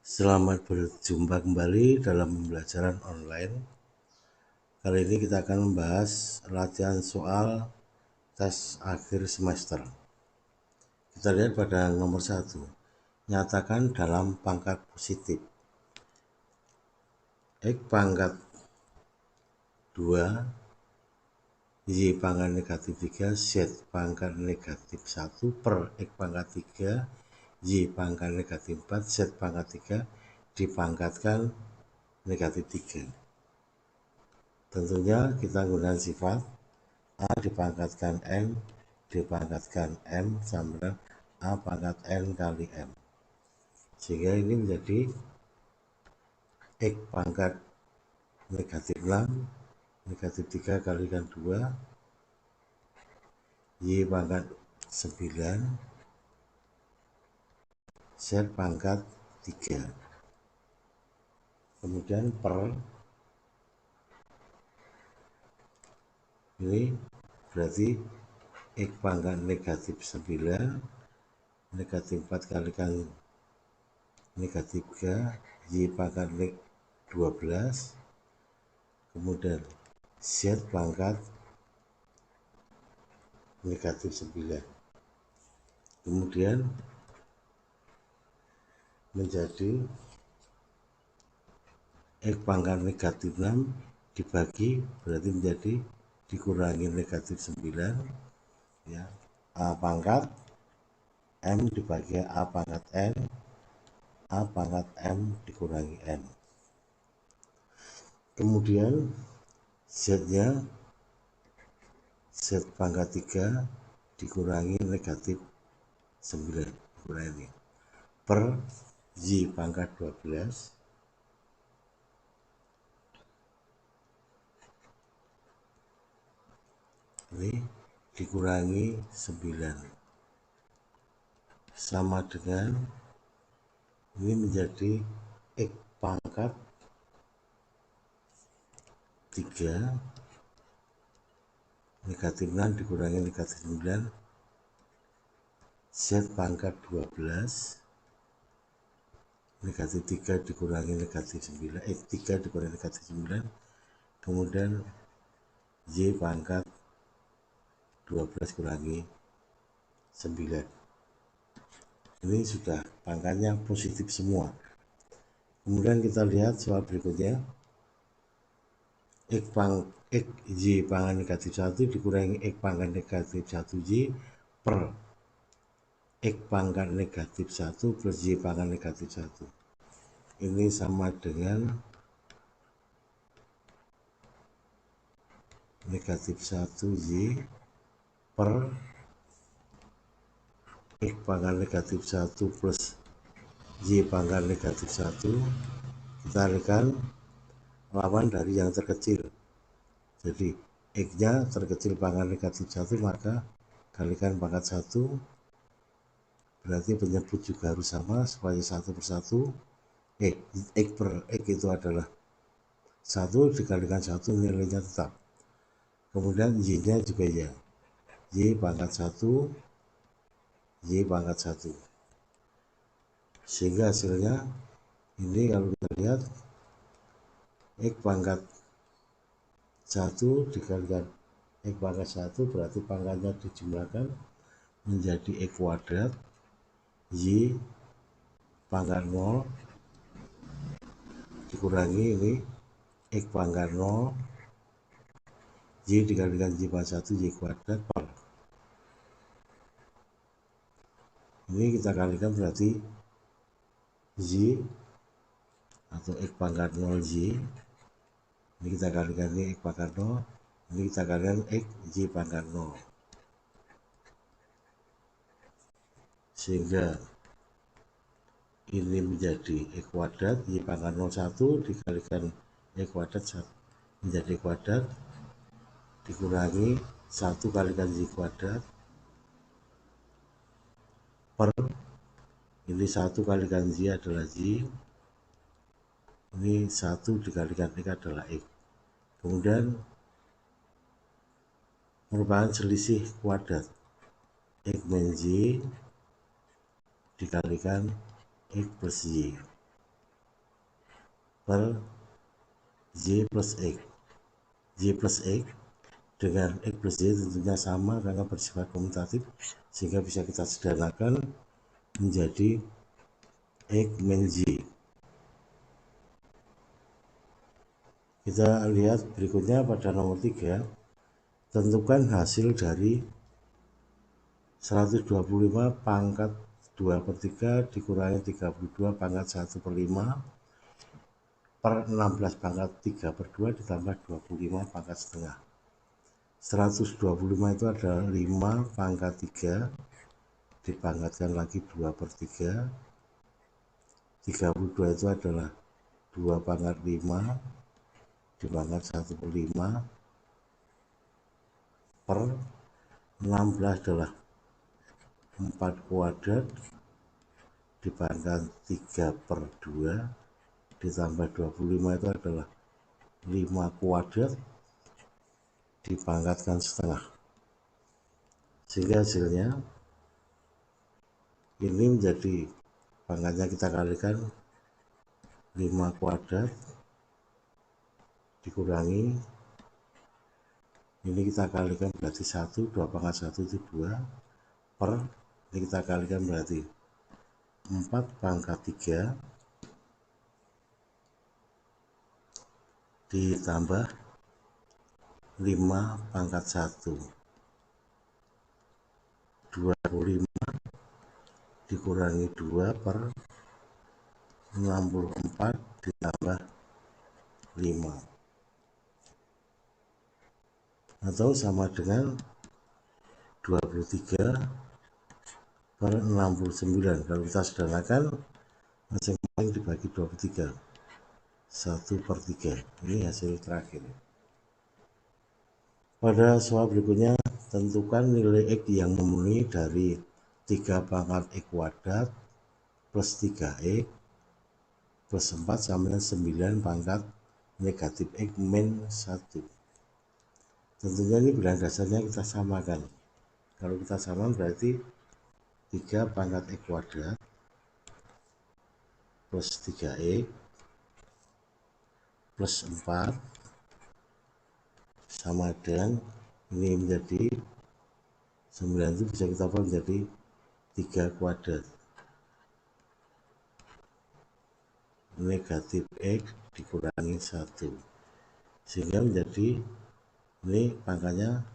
Selamat berjumpa kembali dalam pembelajaran online. Kali ini kita akan membahas latihan soal tes akhir semester. Kita lihat pada nomor 1. Nyatakan dalam pangkat positif. X pangkat 2, Y pangkat negatif 3, Z pangkat negatif 1 per X pangkat 3, Y pangkat negatif 4, Z pangkat 3 dipangkatkan negatif 3. Tentunya kita gunakan sifat A dipangkatkan N dipangkatkan M sama dengan A pangkat N kali M. Sehingga ini menjadi X pangkat negatif 6 negatif 3 kalikan 2 Y pangkat 9 Z pangkat 3. Kemudian per ini berarti X pangkat negatif 9 negatif 4 kalikan negatif 3 Y pangkat 12 kemudian Z pangkat negatif 9 kemudian menjadi X pangkat negatif 6 dibagi berarti menjadi dikurangi negatif 9 ya, A pangkat M dibagi A pangkat N A pangkat M dikurangi N. Kemudian Z nya Z pangkat 3 dikurangi negatif 9 dikurangi per Y pangkat 12 ini dikurangi 9 sama dengan ini menjadi X pangkat 3 negatif 6 dikurangi negatif 9 Z pangkat 12 negatif 3 dikurangi negatif 9 3 dikurangi negatif 9 kemudian Y pangkat 12 kurangi 9. Ini sudah pangkatnya positif semua. Kemudian kita lihat soal berikutnya. X Y pangkat negatif 1 dikurangi X pangkat negatif 1Y per X pangkat negatif 1 plus Y pangkat negatif 1. Ini sama dengan negatif 1Y per X pangkat negatif 1 plus Y pangkat negatif 1. Kita alihkan lawan dari yang terkecil. Jadi X nya terkecil pangkat negatif 1 maka kalikan pangkat 1 berarti penyebut juga harus sama supaya satu persatu X per X itu adalah 1 dikalikan 1 nilainya tetap. Kemudian Y nya juga ya Y pangkat 1 Y pangkat 1 sehingga hasilnya ini kalau kita lihat X pangkat 1 dikalikan X pangkat 1 berarti pangkatnya dijumlahkan menjadi X kuadrat Y pangkat 0 dikurangi ini X pangkat 0 Y dikalikan Y pangkat 1 Y kuadrat per. Ini kita kalikan berarti Y atau X pangkat 0 Y. Ini kita kalikan ini X pangkat 0. Ini kita kalikan X Y pangkat 0. Sehingga ini menjadi X kuadrat Y pangkat 01 dikalikan X kuadrat menjadi kuadrat dikurangi 1 kalikan Y kuadrat per ini 1 kalikan Y adalah Y, ini 1 dikalikan X adalah X. Kemudian merupakan selisih kuadrat X min Y dikalikan X plus Y. per Y plus X. Y plus X dengan X plus Y tentunya sama karena bersifat komutatif, sehingga bisa kita sederhanakan menjadi X min Y. Kita lihat berikutnya pada nomor 3, tentukan hasil dari 125 pangkat 2/3 dikurangi 32 pangkat 1/5 per 16 pangkat 3/2 ditambah 25 pangkat setengah. 125 itu adalah 5 pangkat 3 dipangkatkan lagi 2/3. 32 itu adalah 2 pangkat 5 dipangkat 1/5 per 16 adalah 4 kuadrat dipangkat 3/2 ditambah 25 itu adalah 5 kuadrat dipangkatkan setengah, sehingga hasilnya ini menjadi pangkatnya kita kalikan 5 kuadrat dikurangi ini kita kalikan berarti 1, 2 pangkat 1 itu 2 per ini kita kalikan berarti 4 pangkat 3 ditambah 5 pangkat 1, 25 dikurangi 2 per 64 ditambah 5 atau sama dengan 23 per 69. Kalau kita sederhanakan masing-masing dibagi 23, 1/3. Ini hasil terakhir. Pada soal berikutnya, tentukan nilai X yang memenuhi dari 3 pangkat X kuadrat plus 3X plus 4 sama dengan 9 pangkat negatif X min 1. Tentunya ini bilangan dasarnya kita samakan. Kalau kita samakan berarti 3 pangkat X kuadrat plus 3X plus 4 sama dengan ini menjadi 9 itu bisa kita buat menjadi 3 kuadrat negatif X dikurangi 1, sehingga menjadi ini pangkatnya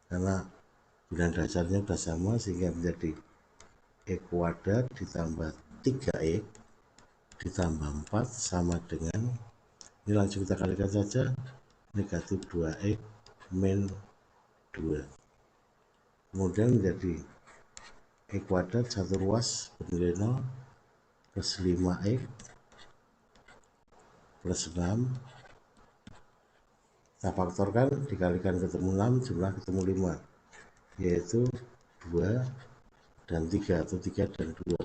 karena bilangan dasarnya sudah sama sehingga menjadi X kuadrat ditambah 3X ditambah 4 sama dengan ini langsung kita kalikan saja negatif 2X min 2, kemudian menjadi X kuadrat satu ruas bernilai 0 plus 5X plus 6 kita faktorkan dikalikan ketemu 6 jumlah ketemu 5 yaitu 2 dan 3 atau 3 dan 2,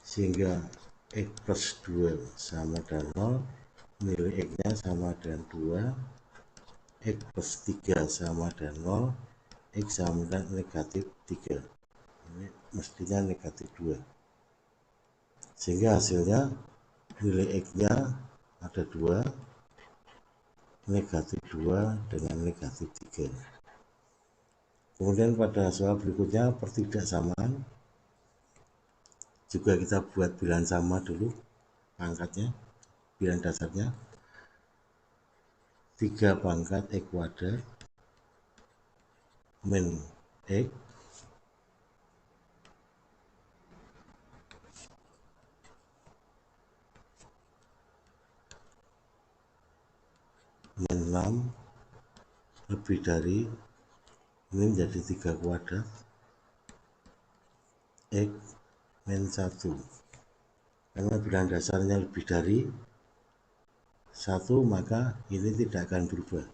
sehingga X plus 2 sama dengan 0, nilai X nya sama dengan 2, X plus 3 sama dengan 0, X sama dengan negatif 3, ini mestinya negatif 2, sehingga hasilnya nilai X nya ada 2, negatif 2 dengan negatif 3. Kemudian pada soal berikutnya pertidaksamaan juga kita buat bilangan sama dulu pangkatnya, bilangan dasarnya 3 pangkat X kuadrat min X min 6 lebih dari ini menjadi 3 kuadrat X min 1, karena bilangan dasarnya lebih dari 1 maka ini tidak akan berubah,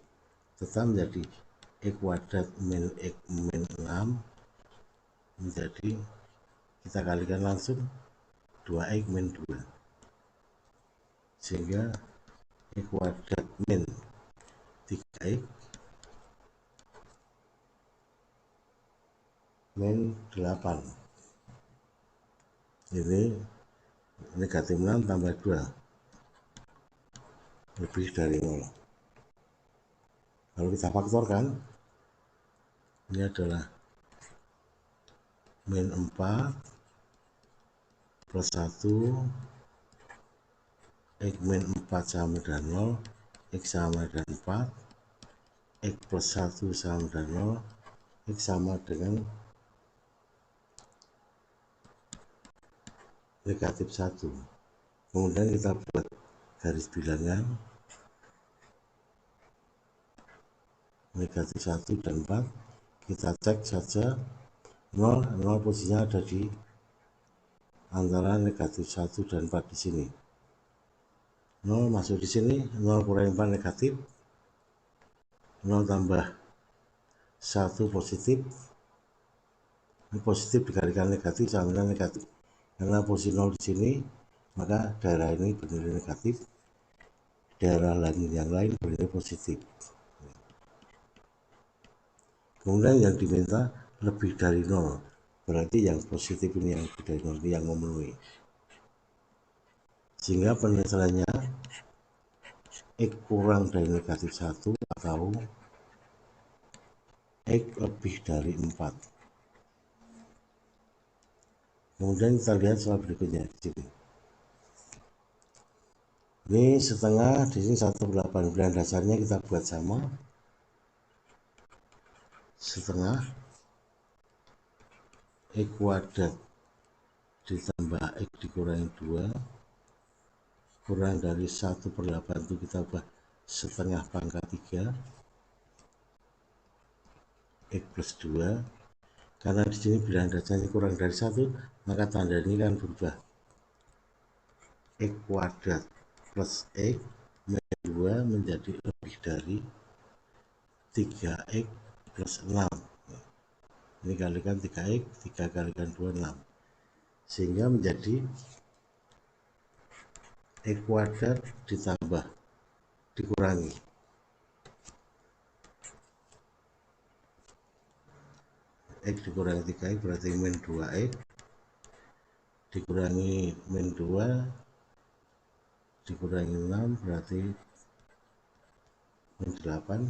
tetap menjadi X kuadrat min X min 6 menjadi kita kalikan langsung 2X min 2, sehingga X kuadrat min 3X min 8 ini Negatif 6 tambah 2 lebih dari 0. Kalau kita faktorkan, ini adalah min 4 plus 1, X min 4 sama dengan 0, X sama dengan 4, X plus 1 sama dengan 0, X sama dengan negatif 1. Kemudian kita buat garis bilangan negatif 1 dan 4. Kita cek saja 0 posisinya ada di antara negatif 1 dan 4 di sini. 0 masuk di sini, 0 kurangi 4 negatif, 0 tambah 1 positif. Ini positif dikalikan negatif sama dengan negatif. Karena posisi 0 di sini, maka daerah ini bernilai negatif, daerah lain yang lain bernilai positif. Kemudian yang diminta lebih dari 0, berarti yang positif ini yang lebih dari 0 ini yang memenuhi. Sehingga penyelesaiannya X kurang dari negatif 1 atau X lebih dari 4. Kemudian kita lihat soal berikutnya di sini. Ini setengah, di sini 1/8. Bilangan dasarnya kita buat sama. Setengah X kuadrat ditambah X dikurangi 2 kurang dari 1/8 itu kita buat setengah pangkat 3 X plus 2. Karena di sini bilangan dasarnya kurang dari 1, maka tanda ini kan berubah. X kuadrat plus X min 2 menjadi lebih dari 3X plus 6. Ini kalikan 3X, 3 kalikan 2, 6. Sehingga menjadi X kuadrat ditambah dikurangi X dikurangi 3X berarti min 2X dikurangi min 2 dikurangi 6 berarti min 8.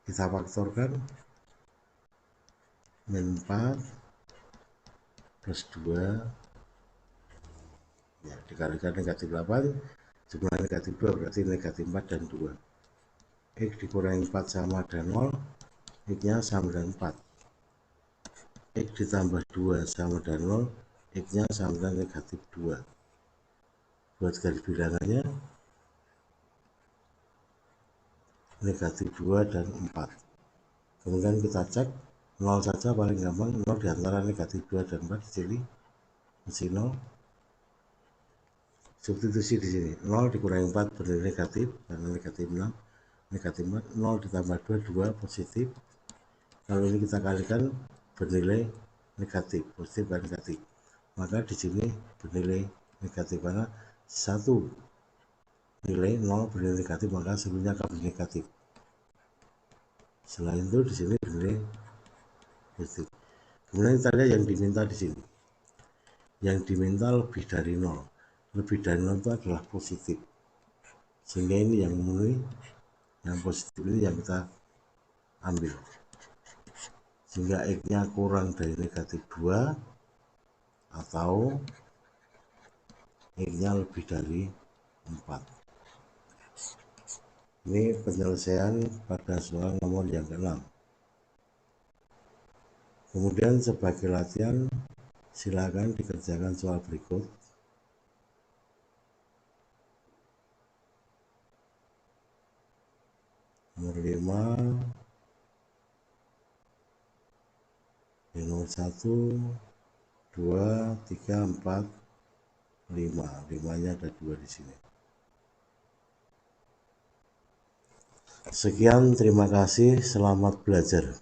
Kita faktorkan min 4 plus 2 ya, dikalikan negatif 8 jumlah negatif 2 berarti negatif 4 dan 2. X dikurangi 4 sama dengan 0, X nya sama dengan 4. X ditambah 2 sama dengan 0, X nya sama dengan negatif 2. Buat garis bilangannya negatif 2 dan 4. Kemudian kita cek 0 saja paling gampang, 0 diantara negatif 2 dan 4 di sini, isi 0. Substitusi di sini, 0 dikurangi 4 bernilai negatif, karena negatif 6, negatif 4, 0 ditambah 2, 2 positif. Kalau ini kita kalikan bernilai negatif, positif dan negatif. Maka di sini bernilai negatif, karena satu nilai 0 bernilai negatif, maka sebelumnya akan bernilai negatif. Selain itu di sini bernilai positif. Kemudian kita lihat yang diminta di sini. Yang diminta lebih dari 0. Lebih dari 0 itu adalah positif. Sehingga ini yang memenuhi, yang positif ini yang kita ambil. Sehingga X-nya kurang dari negatif 2 atau X-nya lebih dari 4. Ini penyelesaian pada soal nomor yang ke-6. Kemudian sebagai latihan, silakan dikerjakan soal berikut. Nomor 5, nomor 1, 2, 3, 4, 5. 5-nya ada 2 di sini. Sekian, terima kasih, selamat belajar.